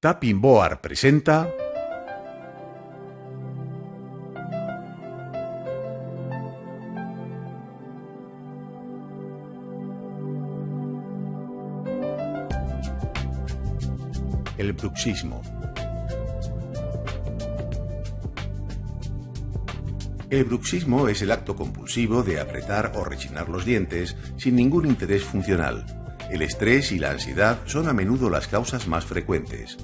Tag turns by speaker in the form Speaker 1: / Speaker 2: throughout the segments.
Speaker 1: Tapping Board presenta el bruxismo. El bruxismo es el acto compulsivo de apretar o rechinar los dientes sin ningún interés funcional. El estrés y la ansiedad son a menudo las causas más frecuentes.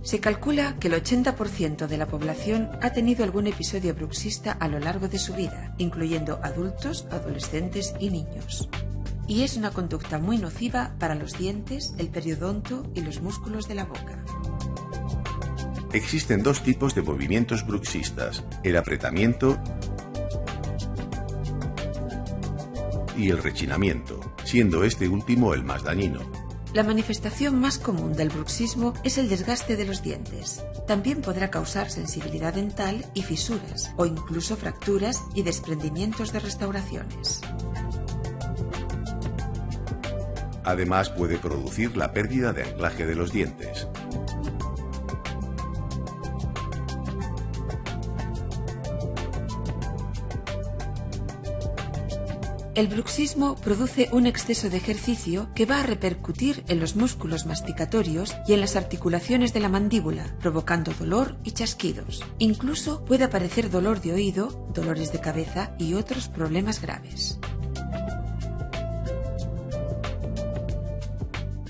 Speaker 2: Se calcula que el 80% de la población ha tenido algún episodio bruxista a lo largo de su vida, incluyendo adultos, adolescentes y niños. Y es una conducta muy nociva para los dientes, el periodonto y los músculos de la boca.
Speaker 1: Existen dos tipos de movimientos bruxistas: el apretamiento y el rechinamiento, siendo este último el más dañino.
Speaker 2: La manifestación más común del bruxismo es el desgaste de los dientes. También podrá causar sensibilidad dental y fisuras, o incluso fracturas y desprendimientos de restauraciones.
Speaker 1: Además, puede producir la pérdida de anclaje de los dientes.
Speaker 2: El bruxismo produce un exceso de ejercicio que va a repercutir en los músculos masticatorios y en las articulaciones de la mandíbula, provocando dolor y chasquidos. Incluso puede aparecer dolor de oído, dolores de cabeza y otros problemas graves.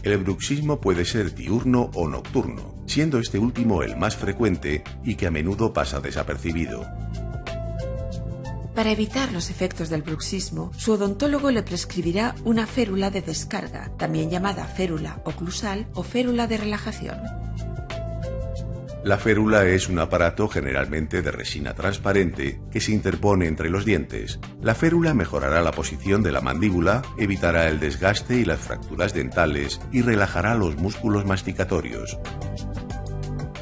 Speaker 1: El bruxismo puede ser diurno o nocturno, siendo este último el más frecuente y que a menudo pasa desapercibido.
Speaker 2: Para evitar los efectos del bruxismo, su odontólogo le prescribirá una férula de descarga, también llamada férula oclusal o férula de relajación.
Speaker 1: La férula es un aparato generalmente de resina transparente que se interpone entre los dientes. La férula mejorará la posición de la mandíbula, evitará el desgaste y las fracturas dentales y relajará los músculos masticatorios.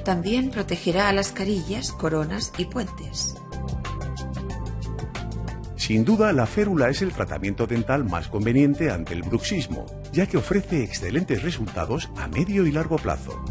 Speaker 2: También protegerá a las carillas, coronas y puentes.
Speaker 1: Sin duda, la férula es el tratamiento dental más conveniente ante el bruxismo, ya que ofrece excelentes resultados a medio y largo plazo.